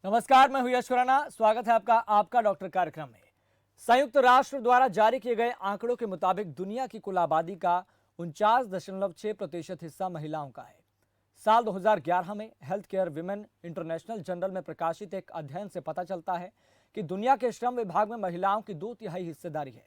नमस्कार, मैं हूं यश खुराना। स्वागत है आपका आपका डॉक्टर कार्यक्रम में। संयुक्त राष्ट्र द्वारा जारी किए गए आंकड़ों के मुताबिक दुनिया की कुल आबादी का 49.6% हिस्सा महिलाओं का है। साल 2011 में health care women international journal में प्रकाशित एक अध्ययन से पता चलता है कि दुनिया के श्रम विभाग में महिलाओं की 2/3 हिस्सेदारी है,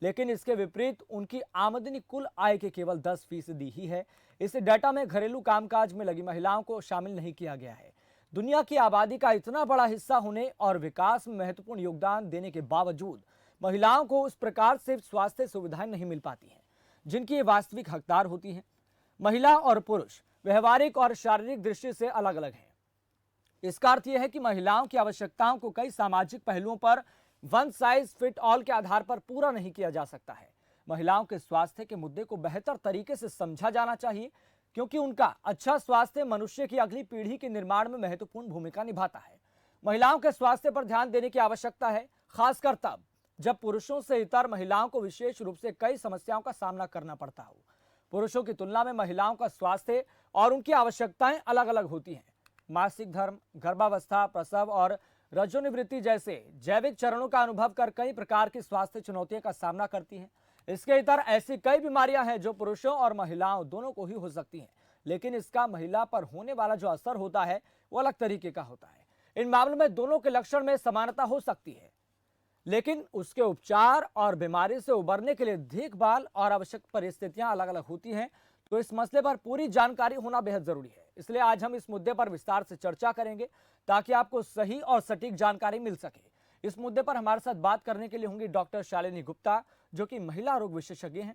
लेकिन इसके विपरीत उनकी आमदनी कुल आय के केवल 10% ही है। इस डाटा में घरेलू कामकाज में लगी महिलाओं को शामिल नहीं किया गया है। दुनिया की आबादी का इतना बड़ा हिस्सा होने और विकास में महत्वपूर्ण योगदान देने के बावजूद महिलाओं को उस प्रकार से स्वास्थ्य सुविधाएं नहीं मिल पाती हैं जिनकी ये वास्तविक हकदार होती हैं। महिला और पुरुष व्यवहारिक और शारीरिक दृष्टि से अलग अलग हैं। इसका अर्थ यह है कि महिलाओं की आवश्यकताओं को कई सामाजिक पहलुओं पर वन साइज फिट ऑल के आधार पर पूरा नहीं किया जा सकता है। महिलाओं के स्वास्थ्य के मुद्दे को बेहतर तरीके से समझा जाना चाहिए, क्योंकि उनका अच्छा स्वास्थ्य मनुष्य की अगली पीढ़ी के निर्माण में महत्वपूर्ण भूमिका निभाता है। महिलाओं के स्वास्थ्य पर ध्यान देने की आवश्यकता है, खासकर तब जब पुरुषों से इतर महिलाओं को विशेष रूप से कई समस्याओं का सामना करना पड़ता हो। पुरुषों की तुलना में महिलाओं का स्वास्थ्य और उनकी आवश्यकताएं अलग अलग होती हैं। मासिक धर्म, गर्भावस्था, प्रसव और रजोनिवृत्ति जैसे जैविक चरणों का अनुभव कर कई प्रकार की स्वास्थ्य चुनौतियों का सामना करती हैं। इसके इतर ऐसी कई बीमारियां हैं जो पुरुषों और महिलाओं दोनों को ही हो सकती हैं, लेकिन इसका महिला पर होने वाला जो असर होता है वो अलग तरीके का होता है। इन मामलों में दोनों के लक्षण में समानता हो सकती है, लेकिन उसके उपचार और बीमारी से उबरने के लिए देखभाल और आवश्यक परिस्थितियां अलग अलग होती हैं। तो इस मसले पर पूरी जानकारी होना बेहद जरूरी है। इसलिए आज हम इस मुद्दे पर विस्तार से चर्चा करेंगे ताकि आपको सही और सटीक जानकारी मिल सके। इस मुद्दे पर हमारे साथ बात करने के लिए होंगी डॉक्टर शालिनी गुप्ता, जो कि महिला रोग विशेषज्ञ हैं।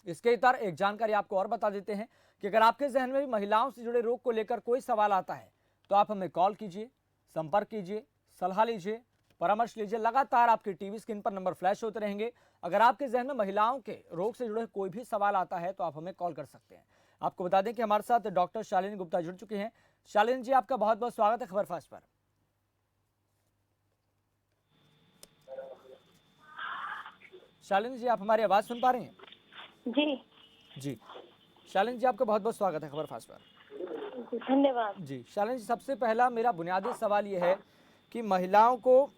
इसके इतर एक जानकारी आपको और बता देते हैं कि अगर आपके जहन में भी महिलाओं से जुड़े रोग को लेकर कोई सवाल आता है तो आप हमें कॉल कीजिए, संपर्क कीजिए, सलाह लीजिए, परामर्श लीजिए। लगातार आपकी टीवी स्क्रीन पर नंबर फ्लैश होते रहेंगे। अगर आपके जहन में महिलाओं के रोग से जुड़े कोई भी सवाल आता है तो आप हमें कॉल कर सकते हैं। आपको बता दें कि हमारे साथ डॉक्टर शालिनी गुप्ता जुड़ चुके हैं। शालिनी जी, आपका बहुत बहुत स्वागत है खबर फास्ट पर। शालिनी जी, आप हमारी आवाज सुन पा रही हैं? जी जी, शालिनी जी, आपका बहुत बहुत स्वागत है खबर फास्ट पर। धन्यवाद। जी, शालिनी जी, सबसे पहला मेरा बुनियादी सवाल ये है कि महिलाओं को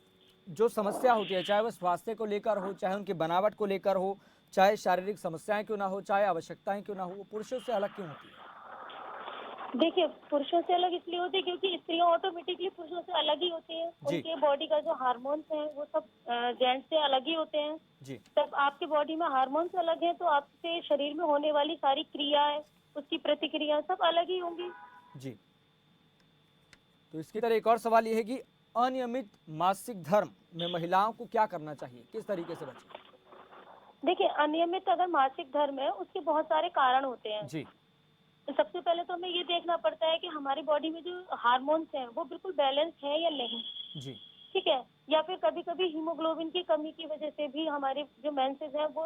जो समस्या होती है, चाहे वह स्वास्थ्य को लेकर हो, चाहे उनकी बनावट को लेकर हो, चाहे शारीरिक समस्याएं क्यों ना हो, चाहे आवश्यकताएं क्यों ना हो, वो पुरुषों से अलग क्यों होती है? देखिए, पुरुषों से अलग इसलिए होती है क्योंकि स्त्रियां ऑटोमेटिकली पुरुषों से अलग ही होती हैं। जी उनके बॉडी का जो हार्मोन्स हैं वो सब जेंट्स से अलग ही होते हैं। जी तब आपके बॉडी में हार्मोन्स अलग हैं तो आपके शरीर में होने वाली सारी क्रियाएं, उसकी प्रतिक्रिया सब अलग ही होंगी। जी। तो इसकी तरह एक और सवाल ये है कि अनियमित मासिक धर्म में महिलाओं को क्या करना चाहिए, किस तरीके से बचें? देखिए, अनियमित अगर मासिक धर्म है उसके बहुत सारे कारण होते हैं। जी तो सबसे पहले तो हमें ये देखना पड़ता है कि हमारी बॉडी में जो हार्मोन्स हैं वो बिल्कुल बैलेंस है या नहीं। जी ठीक है। या फिर कभी कभी हीमोग्लोबिन की कमी की वजह से भी हमारे जो मेंसेस हैं वो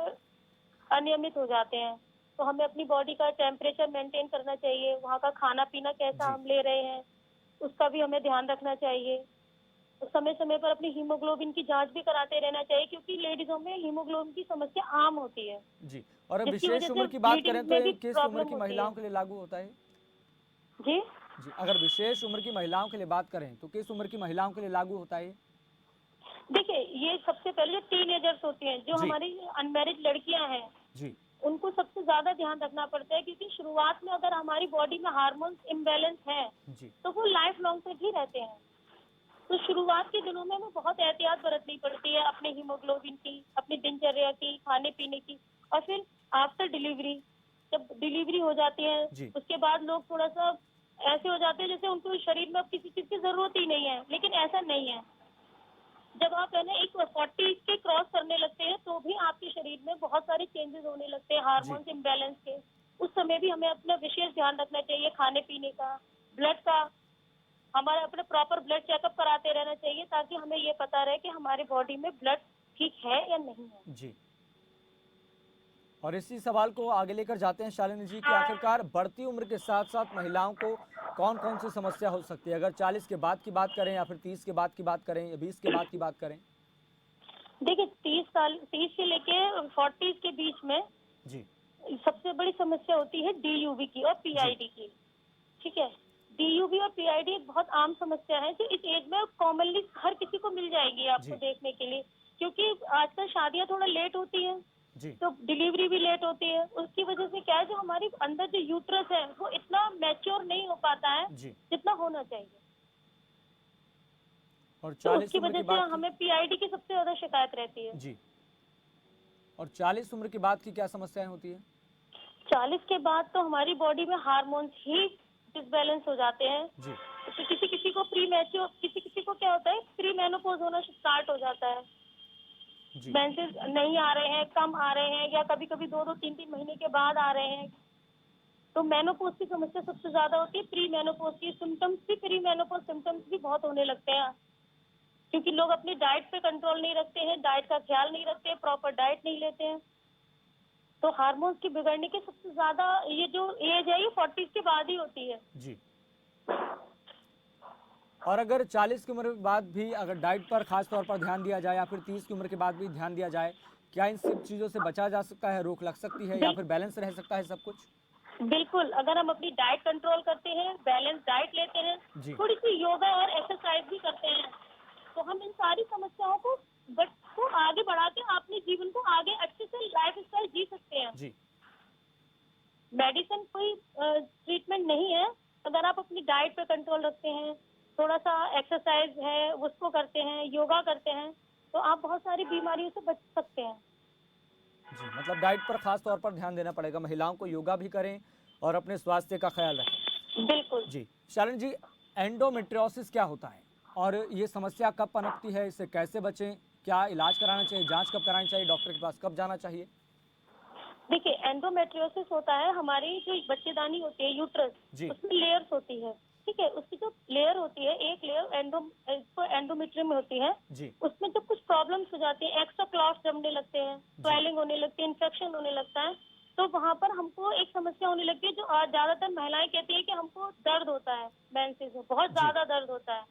अनियमित हो जाते हैं। तो हमें अपनी बॉडी का टेम्परेचर मेंटेन करना चाहिए, वहाँ का खाना पीना कैसा जी हम ले रहे हैं उसका भी हमें ध्यान रखना चाहिए। तो समय समय पर अपनी हीमोग्लोबिन की जांच भी कराते रहना चाहिए क्योंकि लेडीजों में हीमोग्लोबिन की समस्या आम होती है, जी। और अब जिसकी विशेष वजह से उम्र की बात करें ब्लीडिंग तो में ये भी किस उम्र प्रॉब्लम की होती है। महिलाओं के लिए लागू होता है? जी जी, अगर विशेष उम्र की महिलाओं के लिए बात करें तो किस उम्र की महिलाओं के लिए लागू होता है? देखिए, ये सबसे पहले जो टीनेजर्स होती हैं, जो जी हमारी अनमैरिड लड़कियां हैं, जी उनको सबसे ज्यादा ध्यान रखना पड़ता है क्योंकि शुरुआत में अगर हमारी बॉडी में हार्मोन्स इम्बैलेंस है जी तो वो लाइफ लॉन्ग तक ही रहते हैं। तो शुरुआत के दिनों में हमें बहुत एहतियात बरतनी पड़ती है अपने हीमोग्लोबिन की, अपनी दिनचर्या की, खाने पीने की। और फिर आफ्टर डिलीवरी, जब डिलीवरी हो जाती है जी उसके बाद लोग थोड़ा सा ऐसे हो जाते हैं जैसे उनको शरीर में अब किसी चीज की जरूरत ही नहीं है, लेकिन ऐसा नहीं है। जब आप है ना एक 40 के क्रॉस करने लगते हैं तो भी आपके शरीर में बहुत सारे चेंजेस होने लगते हैं जी हार्मोन्स इम्बैलेंस के। उस समय भी हमें अपना विशेष ध्यान रखना चाहिए, खाने पीने का, ब्लड का। हमारा अपने प्रॉपर ब्लड चेकअप कराते रहना चाहिए ताकि हमें ये पता रहे कि हमारी बॉडी में ब्लड ठीक है या नहीं है। जी। और इसी सवाल को आगे लेकर जाते हैं शालिनी जी कि आखिरकार बढ़ती उम्र के साथ साथ महिलाओं को कौन कौन सी समस्या हो सकती है? अगर 40 के बाद की बात करें या फिर 30 के बाद की बात करें या 20 के बाद की बात करें? देखिए, 30 से लेके 40 के बीच में जी सबसे बड़ी समस्या होती है DUV की और जी PID की। ठीक है। डीयूबी और पीआईडी एक बहुत आम समस्या है जो इस एज में कॉमनली हर किसी को मिल जाएगी आपको जी। देखने के लिए, क्योंकि आजकल शादियां थोड़ा लेट होती हैं जी। तो डिलीवरी भी लेट होती है। उसकी वजह से क्या है, जो हमारी अंदर जो यूट्रस है वो इतना मैच्योर नहीं हो पाता है जी। जितना होना चाहिए। और तो 40 उसकी उम्र वजह की से बात की। हमें पीआईडी की सबसे ज्यादा शिकायत रहती है। जी। और 40 उम्र की बात की क्या समस्याएं होती है? 40 के बाद तो हमारी बॉडी में हार्मोन्स ही डिसबैलेंस हो जाते हैं। जी। तो किसी किसी को प्री मैच्योर, किसी किसी को क्या होता है, प्री मेनोपॉज होना स्टार्ट हो जाता है। जी। मेंसेस नहीं आ रहे हैं, कम आ रहे हैं, या कभी कभी 2-2 3-3 महीने के बाद आ रहे हैं। तो मेनोपॉज की समस्या सबसे ज्यादा होती है। प्री मेनोपॉज की सिम्टम्स भी, प्री मेनोपॉज सिम्टम्स भी बहुत होने लगते हैं, क्योंकि लोग अपनी डाइट पे कंट्रोल नहीं रखते हैं, डाइट का ख्याल नहीं रखते हैं, प्रॉपर डाइट नहीं लेते हैं। तो हार्मोन्स की बिगड़ने की सबसे ज्यादा ये जो एज है ये 40 के बाद ही होती है। जी। और अगर 40 की उम्र के बाद भी अगर डाइट पर खास तौर पर ध्यान दिया जाए या फिर 30 की उम्र के बाद भी ध्यान दिया जाए, क्या इन सब चीज़ों से बचा जा सकता है, रोक लग सकती है या फिर बैलेंस रह सकता है सब कुछ? बिल्कुल, अगर हम अपनी डाइट कंट्रोल करते हैं, बैलेंस डाइट लेते हैं, जी। थोड़ी सी योगा और एक्सरसाइज भी करते हैं, तो हम इन सारी समस्याओं को आगे बढ़ा के अपने जीवन को आगे अच्छे से लाइफ स्टाइल जी सकते हैं। जी। मेडिसिन कोई ट्रीटमेंट नहीं है। अगर आप अपनी डाइट पे कंट्रोल रखते हैं, थोड़ा सा एक्सरसाइज है उसको करते हैं, योगा करते हैं, तो आप बहुत सारी बीमारियों से बच सकते हैं। जी, मतलब डाइट पर खास तौर पर ध्यान देना पड़ेगा, महिलाओं को योगा भी करें और अपने स्वास्थ्य का ख्याल रखें। बिल्कुल। जी। शालिन जी, एंडोमेट्रियोसिस क्या होता है और ये समस्या कब पनपती है, इससे कैसे बचें, क्या इलाज कराना चाहिए, जांच कब करानी चाहिए, डॉक्टर के पास कब जाना चाहिए? देखिए, एंडोमेट्रियोसिस होता है, हमारी जो बच्चेदानी होती है यूट्रस, जी। उसमें लेयर्स होती है। ठीक है, उसकी जो लेयर होती है, एक लेयर एंडोमेट्रियम में होती है। जी। उसमें जब कुछ प्रॉब्लम्स हो जाती हैं, एक्स्ट्रा क्लॉट्स जमने लगते हैं, जी। स्वेलिंग होने लगती है, इन्फेक्शन होने लगता है, तो वहां पर हमको एक समस्या होने लगती है जो ज्यादातर महिलाएं कहती है कि हमको दर्द होता है, मेंसेस में बहुत जी। ज्यादा दर्द होता है।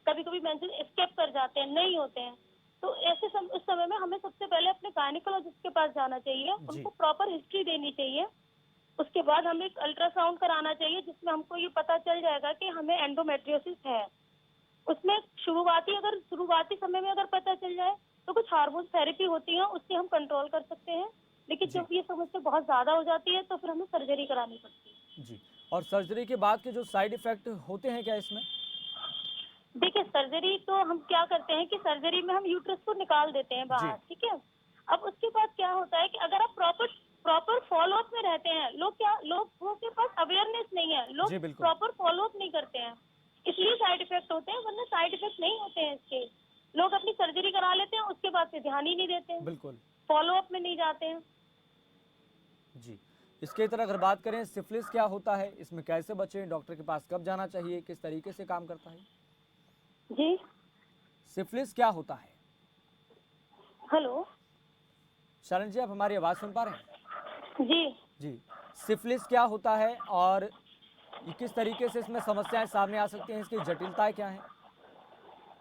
कभी कभी मेंसेस स्किप कर जाते हैं, नहीं होते हैं। तो उस समय में हमें सबसे पहले अपने गायनेकोलॉजिस्ट के पास जाना चाहिए, जी। उनको प्रॉपर हिस्ट्री देनी चाहिए। उसके बाद हमें एक अल्ट्रासाउंड कराना चाहिए, जिसमें हमको ये पता चल जाएगा कि हमें एंडोमेट्रियोसिस है। उसमें शुरुआती समय में अगर पता चल जाए तो कुछ हार्मोन थेरेपी होती है, उससे हम कंट्रोल कर सकते हैं। लेकिन जी। जब ये समस्या बहुत ज्यादा हो जाती है तो फिर हमें सर्जरी करानी पड़ती है। जी। और सर्जरी के बाद के जो साइड इफेक्ट होते हैं क्या इसमें? देखिए, सर्जरी तो हम क्या करते हैं कि सर्जरी में हम यूट्रस को निकाल देते हैं जी। बाहर, ठीक है। अब उसके बाद क्या होता है कि अगर आप प्रॉपर फॉलो अप में रहते हैं, लोगों के पास अवेयरनेस नहीं है, लोग जी, बिल्कुल। प्रॉपर फॉलो अप नहीं करते हैं, इसलिए साइड इफेक्ट होते हैं, वरना साइड इफेक्ट नहीं होते हैं इसके। लोग अपनी सर्जरी करा लेते हैं, उसके बाद से ध्यान ही नहीं देते हैं, बिल्कुल। फॉलो अप में नहीं जाते हैं। जी। इसके तरह अगर बात करें, सिफिलिस क्या होता है, इसमें कैसे बचें, डॉक्टर के पास कब जाना चाहिए, किस तरीके से काम करता है? जी। सिफिलिस क्या होता है? हेलो। शरण जी, आप हमारी आवाज़ सुन पा रहे हैं? जी। जी। सिफिलिस क्या होता है और ये किस तरीके से इसमें समस्याएं सामने आ सकती हैं, इसकी जटिलताएं क्या हैं?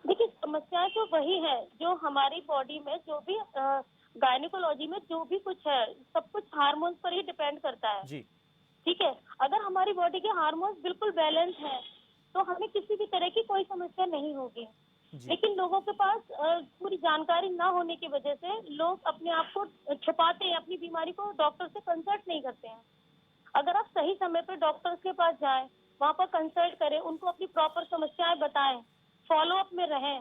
देखिए, समस्या तो वही है जो हमारी बॉडी में जो भी गायनेकोलॉजी में जो भी कुछ है, सब कुछ हार्मोन्स पर ही डिपेंड करता है। जी। ठीक है, अगर हमारी बॉडी के हार्मोन्स बिल्कुल बैलेंस हैं तो हमें किसी भी तरह की कोई समस्या नहीं होगी। जी। लेकिन लोगों के पास पूरी जानकारी ना होने की वजह से लोग अपने आप को छुपाते हैं, अपनी बीमारी को डॉक्टर से कंसल्ट नहीं करते हैं। अगर आप सही समय पर डॉक्टर्स के पास जाएं, वहां पर कंसल्ट करें, उनको अपनी प्रॉपर समस्याएं बताएं, फॉलो अप में रहें,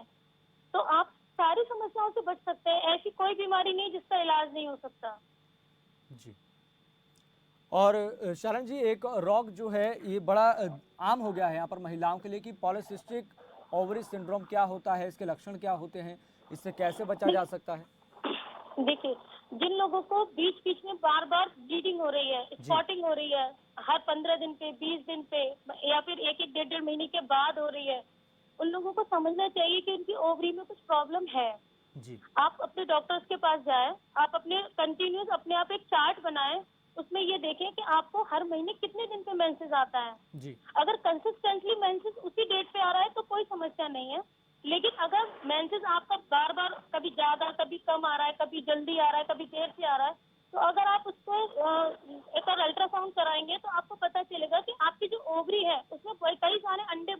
तो आप सारी समस्याओं से बच सकते हैं। ऐसी कोई बीमारी नहीं जिसका इलाज नहीं हो सकता। जी। और शरण जी, एक रोग जो है ये बड़ा आम हो गया है यहाँ पर महिलाओं के लिए कि पॉलीसिस्टिक ओवरी सिंड्रोम क्या होता है, इसके लक्षण क्या होते हैं, इससे कैसे बचा जा सकता है? देखिए, जिन लोगों को बीच बीच में बार बार ब्लीडिंग हो रही है, जी। स्पॉटिंग हो रही है, हर 15 दिन पे, 20 दिन पे, या फिर एक एक डेढ़ डेढ़ महीने के बाद हो रही है, उन लोगों को समझना चाहिए कि उनकी ओवरी में कुछ प्रॉब्लम है। जी। आप अपने डॉक्टर्स के पास जाएं, आप अपने कंटिन्यूस अपने आप एक चार्ट बनाएं, उसमें ये देखें कि आपको हर महीने कितने दिन पे मेंसेस आता है। जी। अगर कंसिस्टेंटली मेंसेस उसी डेट पे आ रहा है तो कोई समस्या नहीं है। लेकिन अगर मेंसेस आपका बार बार कभी ज्यादा कभी कम आ रहा है, कभी जल्दी आ रहा है, कभी देर से आ रहा है, तो अगर आप उसको एक और अल्ट्रासाउंड कराएंगे तो आपको पता चलेगा कि आपकी जो ओवरी है उसमें कई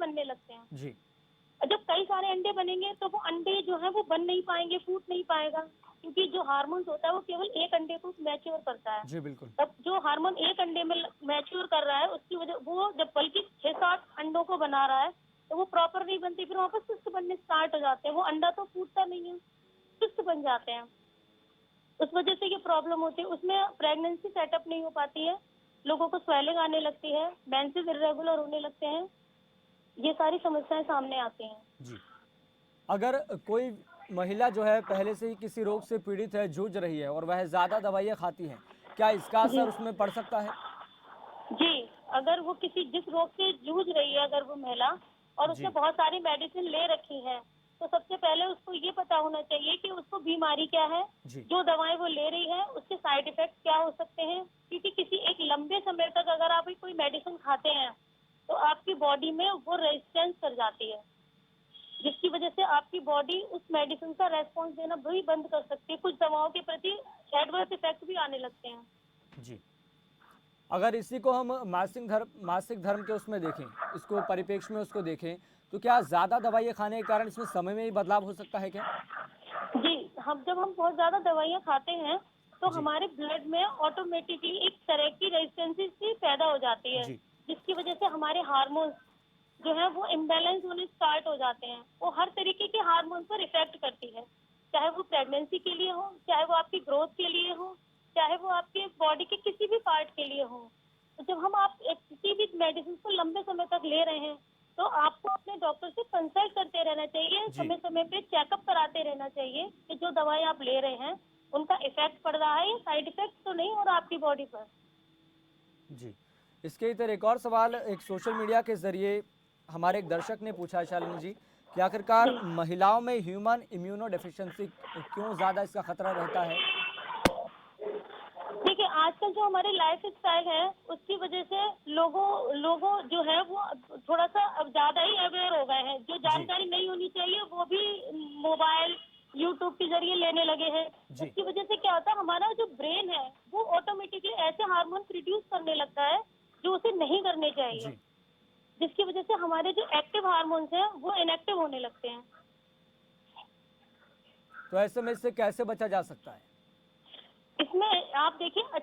बनने लगते हैं। जी और जब कई सारे अंडे बनेंगे तो वो अंडे जो है वो बन नहीं पाएंगे, फूट नहीं पाएगा, क्योंकि जो हार्मोन्स होता है वो केवल एक अंडे को मैच्योर करता है। जी बिल्कुल। तब जो हार्मोन एक अंडे में मैच्योर कर रहा है उसकी वजह वो जब बल्कि 6-7 अंडों को बना रहा है तो वो प्रॉपर नहीं बनती, फिर वहाँ पर सिस्ट बनने स्टार्ट हो जाते हैं। वो अंडा तो फूटता नहीं है, सिस्ट बन जाते हैं। उस वजह से ये प्रॉब्लम होती है। उसमें प्रेगनेंसी सेटअप नहीं हो पाती है, लोगों को स्वेलिंग आने लगती है, मेंसेस इर्रेगुलर होने लगते हैं, ये सारी समस्याएं सामने आती हैं। जी, अगर कोई महिला जो है पहले से ही किसी रोग से पीड़ित है, जूझ रही है और वह ज़्यादा दवाइयाँ खाती है, क्या इसका जी असर उसमें पड़ सकता है? जी, अगर वो किसी जिस रोग से जूझ रही है अगर वो महिला और उसने जी बहुत सारी मेडिसिन ले रखी है, तो सबसे पहले उसको ये पता होना चाहिए कि उसको बीमारी क्या है, जी जो दवाएं वो ले रही है उसके साइड इफेक्ट क्या हो सकते हैं। क्योंकि किसी एक लंबे समय तक अगर आप कोई मेडिसिन खाते हैं तो आपकी बॉडी में वो रेजिस्टेंस कर जाती है, जिसकी वजह से आपकी बॉडी उस मेडिसिन का रेस्पॉन्स देना भी बंद कर सकती है। कुछ दवाओं के प्रति एडवर्स इफेक्ट भी आने लगते हैं। जी, अगर इसी को हम मासिक धर्म के उसमें देखें, इसको परिप्रेक्ष्य में उसको देखें, तो क्या ज़्यादा दवाइयाँ खाने के कारण इसमें समय में ही बदलाव हो सकता है क्या? जी, हम जब हम बहुत ज्यादा दवाइयाँ खाते हैं तो जी हमारे ब्लड में ऑटोमेटिकली एक तरह की रेजिस्टेंस सी पैदा हो जाती है, जी जिसकी वजह से हमारे हार्मोन्स जो है वो इम्बैलेंस होने स्टार्ट हो जाते हैं। वो हर तरीके के हार्मोन पर इफेक्ट करती है, चाहे वो प्रेगनेंसी के लिए हो, चाहे वो आपकी ग्रोथ के लिए हो, चाहे वो आपके बॉडी के किसी भी पार्ट के लिए हो। तो जब हम आप किसी भी मेडिसिन को लंबे समय तक ले रहे हैं तो आपको अपने डॉक्टर से कंसल्ट करते रहना चाहिए, जी समय समय पे चेकअप कराते रहना चाहिए कि जो दवाई आप ले रहे हैं उनका इफेक्ट पड़ रहा है या साइड इफेक्ट तो नहीं हो रहा आपकी बॉडी पर। जी, इसके इधर एक और सवाल एक सोशल मीडिया के ज़रिए हमारे एक दर्शक ने पूछा है शालिनी जी, कि आखिरकार जी महिलाओं में ह्यूमन इम्यूनो डेफिशिएंसी क्यों ज़्यादा इसका खतरा रहता है? देखिए, आजकल जो हमारी लाइफ स्टाइल है उसकी वजह से लोगों लोगों जो है वो थोड़ा सा अब ज्यादा ही अवेयर हो गए हैं। जो जी जानकारी नहीं होनी चाहिए वो भी मोबाइल यूट्यूब के जरिए लेने लगे हैं। जी उसकी वजह से क्या होता है, हमारा जो ब्रेन है वो ऑटोमेटिकली ऐसे हार्मोन प्रोड्यूस करने लगता है जो उसे नहीं करने चाहिए, जी, जिसकी वजह से हमारे जो एक्टिव हार्मोन्स हैं वो इनएक्टिव होने लगते हैं। तो ऐसे में इससे कैसे बचा जा सकता है? इसमें आप देखिए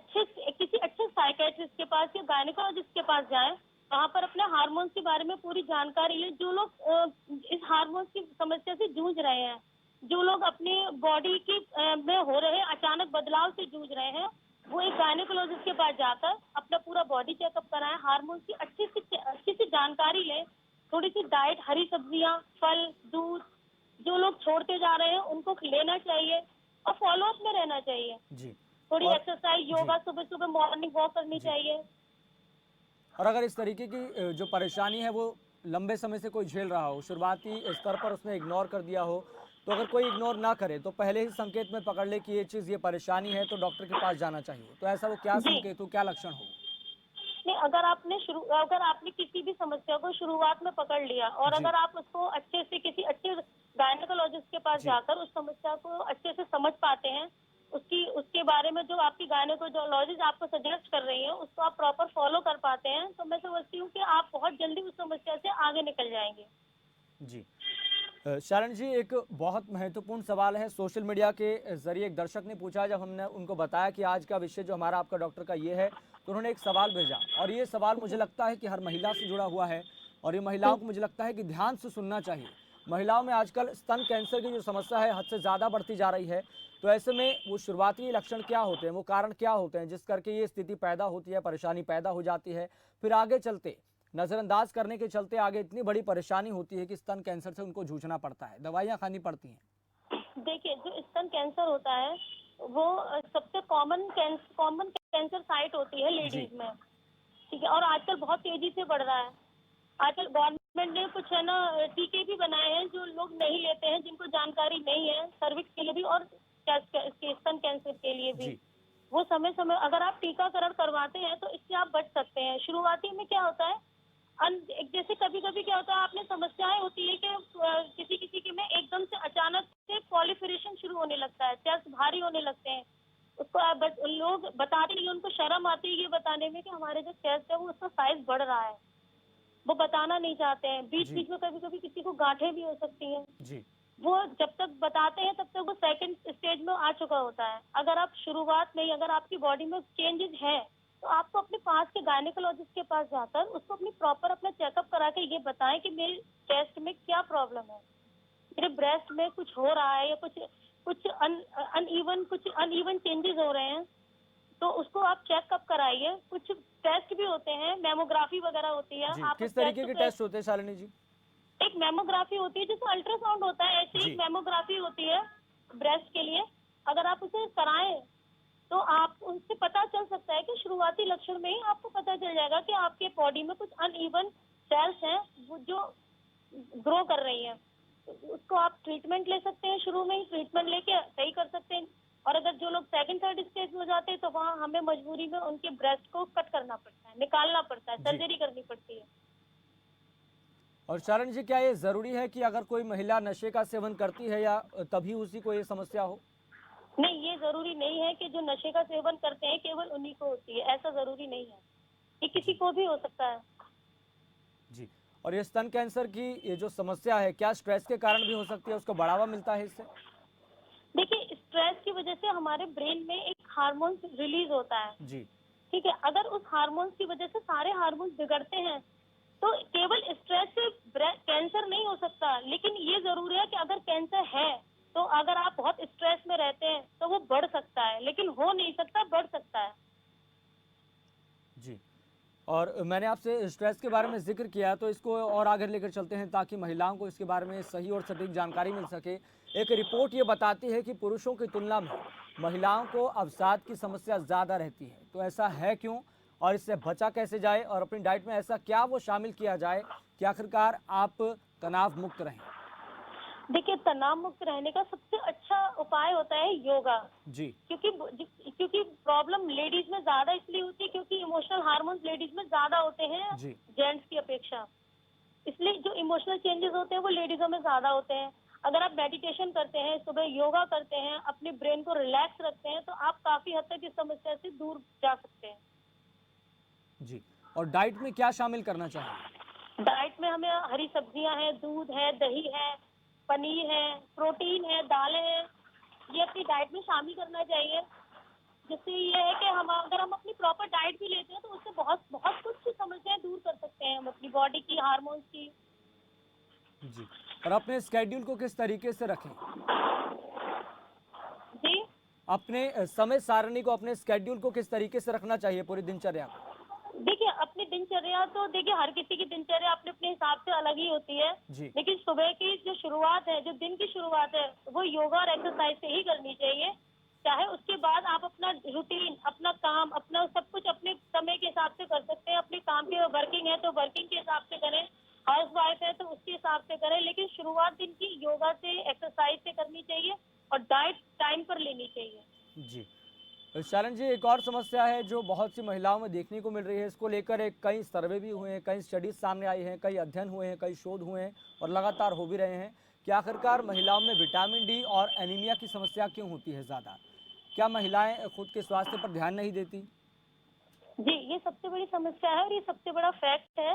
किसी अच्छे साइकेट्रिस्ट के पास या गायनेकोलॉजिस्ट के पास जाएं, वहाँ पर अपने हार्मोन्स के बारे में पूरी जानकारी लें। जो लोग इस हार्मोन्स की समस्या से जूझ रहे हैं, जो लोग अपनी बॉडी की में हो रहे अचानक बदलाव से जूझ रहे हैं, वो एक गायनेकोलॉजिस्ट के पास जाकर अपना पूरा बॉडी चेकअप कराएं, हार्मोन्स की अच्छी सी जानकारी लें, थोड़ी सी डाइट, हरी सब्जियां, फल, दूध जो लोग छोड़ते जा रहे हैं उनको लेना चाहिए और फॉलो अप में रहना चाहिए। जी थोड़ी और एक्सरसाइज, जी योगा, सुबह सुबह मॉर्निंग वॉक करनी जी चाहिए। और अगर इस तरीके की जो परेशानी है वो लंबे समय से कोई झेल रहा हो, शुरुआती स्तर पर उसने इग्नोर कर दिया हो, तो अगर कोई इग्नोर ना करे तो पहले ही संकेत में पकड़ ले कि ये चीज़ ये परेशानी है तो डॉक्टर के पास जाना चाहिए, तो ऐसा वो क्या जी संकेत हो, क्या लक्षण हो? नहीं, अगर आपने किसी भी समस्या को शुरुआत में पकड़ लिया और जी अगर आप उसको अच्छे से किसी अच्छे गायनेकोलॉजिस्ट के पास जी जाकर उस समस्या को अच्छे से समझ पाते हैं, उसकी उसके बारे में जो आपकी गायनेकोलॉजिस्ट आपको सजेस्ट कर रही है उसको आप प्रॉपर फॉलो कर पाते हैं, तो मैं समझती हूँ कि आप बहुत जल्दी उस समस्या से आगे निकल जाएंगे। जी शरण जी, एक बहुत महत्वपूर्ण सवाल है सोशल मीडिया के जरिए एक दर्शक ने पूछा, जब हमने उनको बताया कि आज का विषय जो हमारा आपका डॉक्टर का ये है, तो उन्होंने एक सवाल भेजा और ये सवाल मुझे लगता है कि हर महिला से जुड़ा हुआ है और ये महिलाओं को मुझे लगता है कि ध्यान से सुनना चाहिए। महिलाओं में आजकल स्तन कैंसर की जो समस्या है हद से ज़्यादा बढ़ती जा रही है, तो ऐसे में वो शुरुआती लक्षण क्या होते हैं, वो कारण क्या होते हैं जिस करके ये स्थिति पैदा होती है, परेशानी पैदा हो जाती है, फिर आगे चलते नज़रअंदाज करने के चलते आगे इतनी बड़ी परेशानी होती है कि स्तन कैंसर से उनको जूझना पड़ता है, दवाइयाँ खानी पड़ती हैं? देखिए, जो स्तन कैंसर होता है वो सबसे कॉमन कैंसर साइट होती है जी लेडीज में, ठीक है, और आजकल बहुत तेजी से बढ़ रहा है। आजकल गवर्नमेंट ने कुछ है ना टीके भी बनाए हैं जो लोग नहीं लेते हैं, जिनको जानकारी नहीं है, सर्विक्स के लिए भी और स्तन कैंसर के लिए भी। जी वो समय समय अगर आप टीकाकरण करवाते हैं तो इससे आप बच सकते हैं। शुरुआती में क्या होता है, जैसे कभी कभी क्या होता है, आपने समस्याएं होती है कि किसी किसी के में एकदम से अचानक से पॉलिफरेशन शुरू होने लगता है, चेस्ट भारी होने लगते हैं। उसको लोग बताते नहीं, उनको शर्म आती है ये बताने में कि हमारे जो चेस्ट है वो उसका साइज बढ़ रहा है। वो बताना नहीं चाहते हैं। बीच जी। बीच में कभी कभी किसी को गांठें भी हो सकती हैं। जी। वो जब तक बताते हैं तब तक वो सेकंड स्टेज में आ चुका होता है। अगर आप शुरुआत में ही अगर आपकी बॉडी में चेंजेस है तो आपको अपने पास के गायनेकोलॉजिस्ट के पास जाकर उसको अपनी प्रॉपर अपना चेकअप करा के ये बताएं कि मेरे चेस्ट में क्या प्रॉब्लम है, मेरे ब्रेस्ट में कुछ हो रहा है या कुछ कुछ अनइवन चेंजेस हो रहे हैं, तो उसको आप चेकअप कराइए। कुछ टेस्ट भी होते हैं, मेमोग्राफी वगैरह होती है। जी, आप किस उस तरीके के पे टेस्ट होते हैं शालिनी जी? एक मेमोग्राफी होती है जिसमें अल्ट्रासाउंड होता है, ऐसे ही जी। एक मेमोग्राफी होती है ब्रेस्ट के लिए। अगर आप उसे कराएं तो आप उससे पता चल सकता है कि शुरुआती लक्षण में ही आपको पता चल जाएगा कि आपके बॉडी में कुछ अनइवन सेल्स हैं वो जो ग्रो कर रही हैं। तो उसको आप ट्रीटमेंट ले सकते हैं, शुरू में ही ट्रीटमेंट लेके सही कर सकते हैं। और अगर जो लोग सेकंड थर्ड स्टेज में हो जाते हैं तो वहाँ हमें मजबूरी में उनके ब्रेस्ट को कट करना पड़ता है, निकालना पड़ता है, जी। सर्जरी करनी पड़ती है। और शालिनी जी, क्या ये जरूरी है कि अगर कोई महिला नशे का सेवन करती है या तभी उसी को ये समस्या हो? नहीं, ये जरूरी नहीं है कि जो नशे का सेवन करते हैं केवल उन्हीं को होती है, ऐसा जरूरी नहीं है। ये किसी जी। को भी हो सकता है। जी। और ये स्तन कैंसर की ये जो समस्या है, क्या स्ट्रेस के कारण भी हो सकती है? उसको बढ़ावा मिलता है इससे? देखिए, स्ट्रेस की वजह से हमारे ब्रेन में एक हार्मोन रिलीज होता है। जी। ठीक है, अगर उस हार्मोन्स की वजह से सारे हार्मोन्स बिगड़ते हैं तो केवल स्ट्रेस से कैंसर नहीं हो सकता। लेकिन ये जरूर है कि अगर कैंसर है तो अगर आप बहुत स्ट्रेस में रहते हैं तो वो बढ़ सकता है, लेकिन हो नहीं सकता, बढ़ सकता है। जी। और मैंने आपसे स्ट्रेस के बारे में जिक्र किया, तो इसको और आगे लेकर चलते हैं ताकि महिलाओं को इसके बारे में सही और सटीक जानकारी मिल सके। एक रिपोर्ट ये बताती है कि पुरुषों की तुलना में महिलाओं को अवसाद की समस्या ज़्यादा रहती है। तो ऐसा है क्यों, और इससे बचा कैसे जाए, और अपनी डाइट में ऐसा क्या वो शामिल किया जाए कि आखिरकार आप तनाव मुक्त रहें? देखिए, तनाव मुक्त रहने का सबसे अच्छा उपाय होता है योगा। जी। क्योंकि प्रॉब्लम लेडीज में ज्यादा इसलिए होती है क्योंकि इमोशनल हार्मोन्स लेडीज में ज्यादा होते हैं जी। जेंट्स की अपेक्षा। इसलिए जो इमोशनल चेंजेस होते हैं वो लेडीजों में ज्यादा होते हैं। अगर आप मेडिटेशन करते हैं, सुबह योगा करते हैं, अपने ब्रेन को रिलैक्स रखते हैं तो आप काफी हद तक इस समस्या से दूर जा सकते हैं। जी। और डाइट में क्या शामिल करना चाहिए? डाइट में हमें हरी सब्जियां हैं, दूध है, दही है, पनीर है, प्रोटीन है, दालें हैं, ये अपनी डाइट में शामिल करना चाहिए। जिससे ये है कि अगर हम अपनी प्रॉपर डाइट भी लेते हैं तो उससे बहुत बहुत कुछ समस्याएं दूर कर सकते हैं हम अपनी बॉडी की, हार्मोन्स की। जी। और अपने स्केड्यूल को किस तरीके से रखें? जी, अपने समय सारणी को, अपने स्केड्यूल को किस तरीके से रखना चाहिए पूरी दिनचर्या को? देखिए अपनी दिनचर्या तो देखिए हर किसी की दिनचर्या अपने अपने हिसाब से अलग ही होती है। जी। लेकिन सुबह की जो शुरुआत है, जो दिन की शुरुआत है, वो योगा और एक्सरसाइज से ही करनी चाहिए। चाहे उसके बाद आप अपना रूटीन, अपना काम, अपना सब कुछ अपने समय के हिसाब से कर सकते हैं। अपने काम के वर्किंग है तो वर्किंग के हिसाब से करें, हाउस वाइफ है तो उसके हिसाब से करें। लेकिन शुरुआत दिन की योगा से, एक्सरसाइज से करनी चाहिए और डाइट टाइम पर लेनी चाहिए। जी। शालन जी, एक और समस्या है जो बहुत सी महिलाओं में देखने को मिल रही है। इसको लेकर एक कई सर्वे भी हुए हैं, कई स्टडीज सामने आई हैं, कई अध्ययन हुए हैं, कई शोध हुए हैं और लगातार हो भी रहे हैं कि आखिरकार महिलाओं में विटामिन डी और एनीमिया की समस्या क्यों होती है ज़्यादा? क्या महिलाएं खुद के स्वास्थ्य पर ध्यान नहीं देती? जी, ये सबसे बड़ी समस्या है और ये सबसे बड़ा फैक्ट है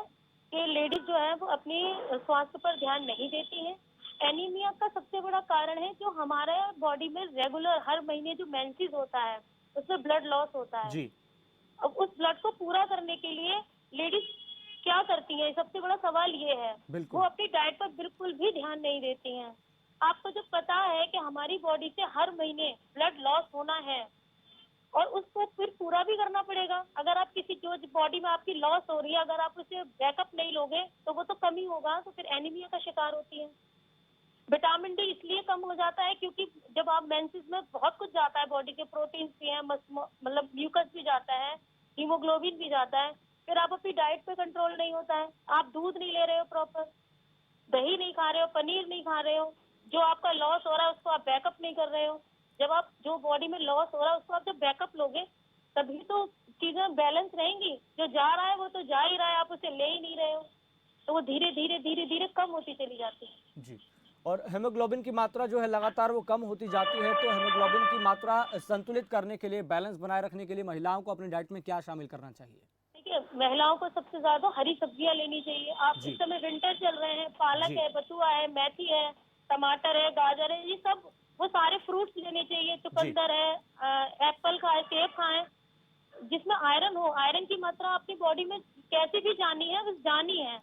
कि लेडीज जो है वो अपनी स्वास्थ्य पर ध्यान नहीं देती हैं। एनीमिया का सबसे बड़ा कारण है जो हमारे बॉडी में रेगुलर हर महीने जो मेंसेस होता है उसमें ब्लड लॉस होता है। जी। अब उस ब्लड को पूरा करने के लिए लेडीज क्या करती हैं, सबसे बड़ा सवाल ये है। वो बिल्कुल। अपनी डाइट पर बिल्कुल भी ध्यान नहीं देती हैं। आपको जो पता है कि हमारी बॉडी से हर महीने ब्लड लॉस होना है और उसको फिर पूरा भी करना पड़ेगा। अगर आप किसी जो बॉडी में आपकी लॉस हो रही है, अगर आप उसे बैकअप नहीं लोगे तो वो तो कमी होगा, तो फिर एनीमिया का शिकार होती है। विटामिन डी इसलिए कम हो जाता है क्योंकि जब आप मेंसेस में बहुत कुछ जाता है, बॉडी के प्रोटीन्स भी हैं, मतलब म्यूकस भी जाता है, हीमोग्लोबिन भी जाता है, फिर आप अपनी डाइट पे कंट्रोल नहीं होता है। आप दूध नहीं ले रहे हो प्रॉपर, दही नहीं खा रहे हो, पनीर नहीं खा रहे हो, जो आपका लॉस हो रहा है उसको आप बैकअप नहीं कर रहे हो। जब आप जो बॉडी में लॉस हो रहा है उसको आप जब बैकअप लोगे तभी तो चीजें बैलेंस रहेंगी। जो जा रहा है वो तो जा ही रहा है, आप उसे ले ही नहीं रहे हो, तो वो धीरे धीरे धीरे धीरे कम होती चली जाती है। जी। और हेमोग्लोबिन की मात्रा जो है लगातार वो कम होती जाती है, तो हेमोग्लोबिन की मात्रा संतुलित करने के लिए, बैलेंस बनाए रखने के लिए महिलाओं को अपनी डाइट में क्या शामिल करना चाहिए? देखिए महिलाओं को सबसे ज्यादा हरी सब्जियां लेनी चाहिए। आप जी इस समय विंटर चल रहे हैं, पालक जी है, बथुआ है, मेथी है, टमाटर है, गाजर है, ये सब वो सारे फ्रूट्स लेने चाहिए। जी चुकंदर है, एप्पल खाएं, सेब खाएं, जिसमें आयरन हो। आयरन की मात्रा अपनी बॉडी में कैसे भी जानी है, बस जानी है।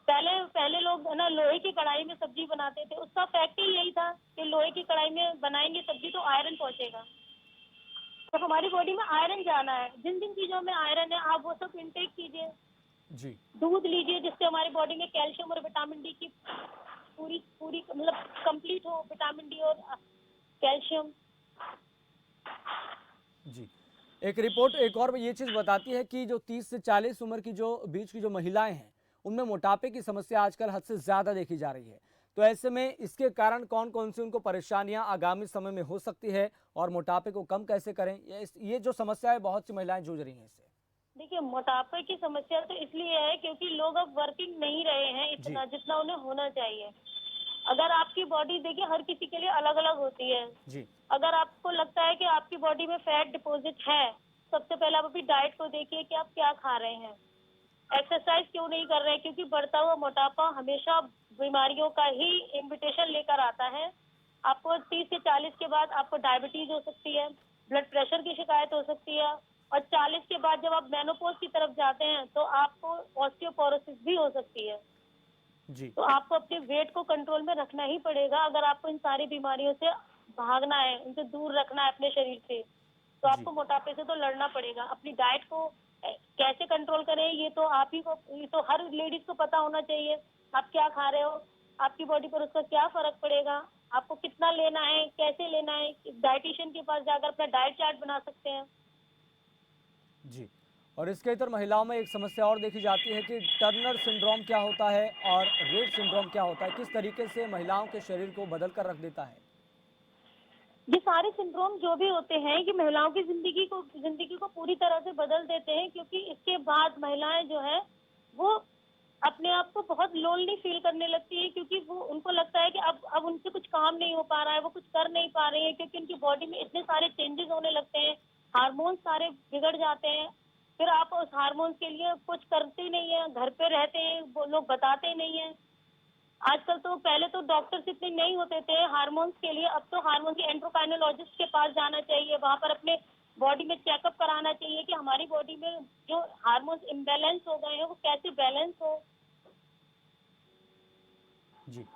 पहले पहले लोग है ना लोहे की कढ़ाई में सब्जी बनाते थे, उसका फैक्ट ही यही था कि लोहे की कढ़ाई में बनाएंगे सब्जी तो आयरन पहुंचेगा। तो हमारी बॉडी में आयरन जाना है। जिन जिन चीजों में आयरन है आप वो सब इंटेक कीजिए। जी दूध लीजिए जिससे हमारी बॉडी में कैल्शियम और विटामिन डी की पूरी पूरी मतलब कंप्लीट हो, विटामिन डी और कैल्शियम। जी। एक रिपोर्ट एक और ये चीज़ बताती है कि जो 30 से 40 उम्र की जो बीच की जो महिलाएं हैं उनमें मोटापे की समस्या आजकल हद से ज़्यादा देखी जा रही है। तो ऐसे में इसके कारण कौन कौन सी उनको परेशानियां आगामी समय में हो सकती है और मोटापे को कम कैसे करें, ये जो समस्या है बहुत सी महिलाएं जूझ रही हैं इससे। देखिए मोटापे की समस्या तो इसलिए है क्योंकि लोग अब वर्किंग नहीं रहे हैं जी इतना जितना उन्हें होना चाहिए। अगर आपकी बॉडी देखिए हर किसी के लिए अलग अलग होती है। जी अगर आपको लगता है कि आपकी बॉडी में फैट डिपॉजिट है, सबसे पहले आप अपनी डाइट को देखिए कि आप क्या खा रहे हैं। एक्सरसाइज क्यों नहीं कर रहे हैं, क्योंकि बढ़ता हुआ मोटापा हमेशा बीमारियों का ही इनविटेशन लेकर आता है। आपको 30 से 40 के बाद आपको डायबिटीज हो सकती है, ब्लड प्रेशर की शिकायत हो सकती है, और 40 के बाद जब आप मेनोपॉज की तरफ जाते हैं तो आपको ऑस्टियोपोरोसिस भी हो सकती है। जी तो आपको अपने वेट को कंट्रोल में रखना ही पड़ेगा अगर आपको इन सारी बीमारियों से भागना है, इनसे दूर रखना है अपने शरीर से। तो जी आपको मोटापे से तो लड़ना पड़ेगा। अपनी डाइट को कैसे कंट्रोल करें ये तो आप ही को, ये तो हर लेडीज को पता होना चाहिए। आप क्या खा रहे हो, आपकी बॉडी पर उसका क्या फर्क पड़ेगा, आपको कितना लेना है, कैसे लेना है। डाइटिशियन के पास जाकर अपना डाइट चार्ट बना सकते हैं। जी। और इसके इतर महिलाओं में एक समस्या और देखी जाती है कि टर्नर सिंड्रोम क्या होता है और रेट सिंड्रोम क्या होता है, किस तरीके से महिलाओं के शरीर को बदल कर रख देता है। ये सारे सिंड्रोम जो भी होते हैं कि महिलाओं की जिंदगी को पूरी तरह से बदल देते हैं, क्योंकि इसके बाद महिलाएं जो है वो अपने आप को बहुत लोनली फील करने लगती है, क्योंकि वो उनको लगता है कि अब उनसे कुछ काम नहीं हो पा रहा है, वो कुछ कर नहीं पा रही है, क्योंकि उनकी बॉडी में इतने सारे चेंजेस होने लगते हैं, हार्मोन्स सारे बिगड़ जाते हैं। फिर आप उस हार्मोन्स के लिए कुछ करते नहीं है, घर पे रहते हैं, वो लोग बताते नहीं है। आजकल तो पहले तो डॉक्टर्स इतने नहीं होते थे हार्मोन्स के लिए, अब तो हार्मोन के एंड्रोक्राइनोलॉजिस्ट के पास जाना चाहिए, वहां पर अपने बॉडी में चेकअप कराना चाहिए कि हमारी बॉडी में जो हार्मोन्स इम्बैलेंस हो गए हैं वो कैसे बैलेंस हो। जी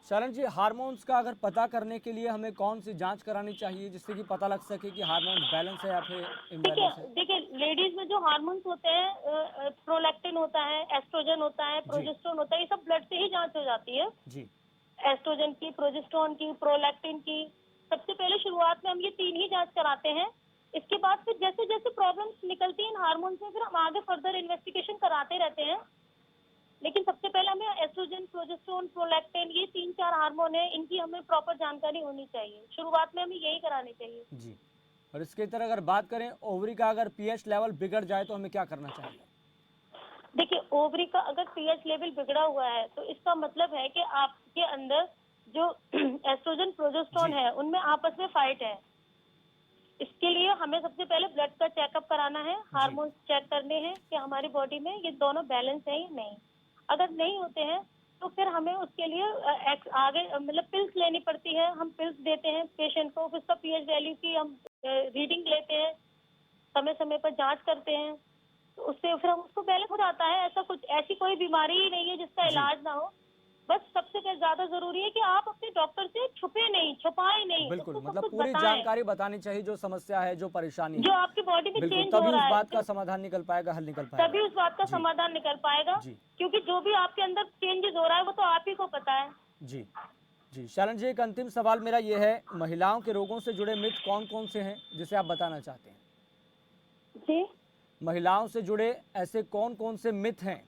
शरण जी, हार्मोन्स का अगर पता करने के लिए हमें कौन सी जांच करानी चाहिए जिससे कि पता लग सके कि हार्मोन्स बैलेंस है या फिर देखिए इम्बैलेंस है। देखिए लेडीज में जो हार्मोन्स होते हैं, प्रोलैक्टिन होता है, एस्ट्रोजन होता है, जी प्रोजेस्टेरोन होता है, ये सब ब्लड से ही जांच हो जाती है। जी एस्ट्रोजन की, प्रोजेस्टेरोन की, प्रोलैक्टिन की। सबसे पहले शुरुआत में हम ये तीन ही जांच कराते हैं। इसके बाद फिर जैसे जैसे प्रॉब्लम्स निकलती हैं इन हार्मोन्स में, फिर हम आगे फर्दर इन्वेस्टिगेशन कराते रहते हैं। लेकिन सबसे पहले हमें एस्ट्रोजन, प्रोजेस्टेरोन, प्रोलैक्टिन, ये 3-4 हार्मोन है, इनकी हमें प्रॉपर जानकारी होनी चाहिए। शुरुआत में हमें यही करानी चाहिए। जी। और इसके तरह अगर बात करें ओवरी का, अगर पीएच लेवल बिगड़ जाए तो हमें क्या करना चाहिए। देखिए ओवरी का अगर पीएच लेवल बिगड़ा हुआ है तो इसका मतलब है कि आपके अंदर जो एस्ट्रोजन, प्रोजेस्टेरोन जी है उनमें आपस में फाइट है। इसके लिए हमें सबसे पहले ब्लड का चेकअप कराना है, जी हार्मोन्स चेक करने हैं कि हमारी बॉडी में ये दोनों बैलेंस है या नहीं। अगर नहीं होते हैं तो फिर हमें उसके लिए आगे मतलब पिल्स लेनी पड़ती है। हम पिल्स देते हैं पेशेंट को, उसका पीएच वैल्यू की हम रीडिंग लेते हैं, समय समय पर जांच करते हैं, तो उससे फिर हम उसको बैलेंस हो जाता है। ऐसा कुछ, ऐसी कोई बीमारी ही नहीं है जिसका जी इलाज ना हो। बस सबसे ज्यादा जरूरी है कि आप अपने डॉक्टर से छुपे नहीं, छुपाए नहीं, बिल्कुल, उसको सब मतलब कुछ पूरी बताएं जानकारी बतानी चाहिए, जो समस्या है जो परेशानी जो है। आपकी बॉडी में बिल्कुल, चेंज हो तभी उस रहा है। बात का समाधान निकल पाएगा, हल निकल पाएगा। तभी उस बात का जी समाधान निकल पाएगा, जी क्योंकि जो भी आपके अंदर चेंजेस हो रहा है वो तो आप ही को पता है। जी जी। शरण जी, एक अंतिम सवाल मेरा ये है, महिलाओं के रोगों से जुड़े मिथ कौन कौन से हैं जिसे आप बताना चाहते हैं। जी महिलाओं से जुड़े ऐसे कौन कौन से मिथ हैं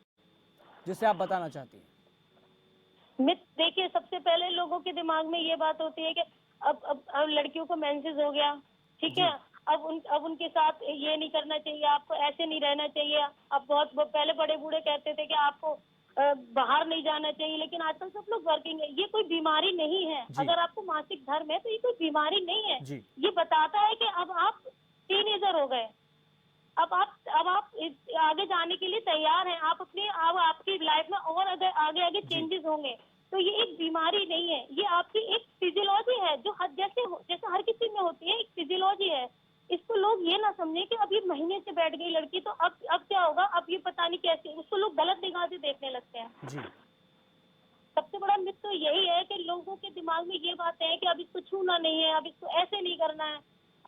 जिसे आप बताना चाहती हैं। मिथ, देखिए सबसे पहले लोगों के दिमाग में ये बात होती है कि अब लड़कियों को मेंसेस हो गया, ठीक है, जी अब उनके साथ ये नहीं करना चाहिए, आपको ऐसे नहीं रहना चाहिए। अब पहले बड़े बूढ़े कहते थे कि आपको बाहर नहीं जाना चाहिए, लेकिन आजकल सब लोग वर्किंग है। ये कोई बीमारी नहीं है। जी अगर आपको मासिक धर्म है तो ये कोई बीमारी नहीं है। जी ये बताता है कि अब आप टीनेजर हो गए, अब आप आगे जाने के लिए तैयार हैं, आप अपनी अब आपकी लाइफ में और अगर आगे आगे चेंजेस होंगे, तो ये एक बीमारी नहीं है, ये आपकी एक फिजियोलॉजी है जो हर जैसे हर किसी में होती है, एक फिजियोलॉजी है। इसको लोग ये ना समझे कि अब ये महीने से बैठ गई लड़की तो अब क्या होगा, अब ये पता नहीं कैसे, उसको लोग गलत निगाह से देखने लगते हैं। जी। सबसे बड़ा मिथ तो यही है कि लोगों के दिमाग में ये बातें हैं कि अब इसको छूना नहीं है, अब इसको ऐसे नहीं करना है,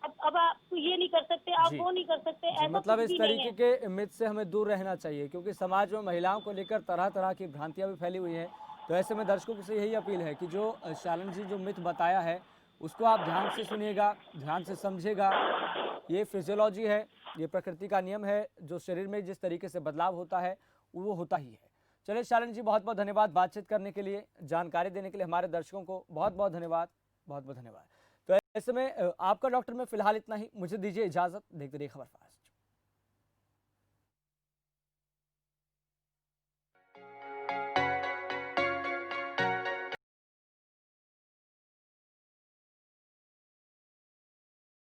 अब आप ये नहीं कर सकते, आप जी। वो नहीं कर सकते, जी, ऐसा मतलब कुछ इस भी नहीं तरीके है। के मिथ से हमें दूर रहना चाहिए क्योंकि समाज में महिलाओं को लेकर तरह तरह की भ्रांतियां भी फैली हुई हैं। तो ऐसे में दर्शकों से यही अपील है कि जो शालन जी जो मिथ बताया है उसको आप ध्यान से सुनिएगा, ध्यान से समझिएगा। ये फिजियोलॉजी है, ये प्रकृति का नियम है, जो शरीर में जिस तरीके से बदलाव होता है वो होता ही है। चलिए शालन जी, बहुत बहुत धन्यवाद बातचीत करने के लिए, जानकारी देने के लिए। हमारे दर्शकों को बहुत बहुत धन्यवाद, बहुत बहुत धन्यवाद। तो ऐसे में आपका डॉक्टर में फिलहाल इतना ही। मुझे दीजिए इजाजत। देखते रहिए खबर फास्ट।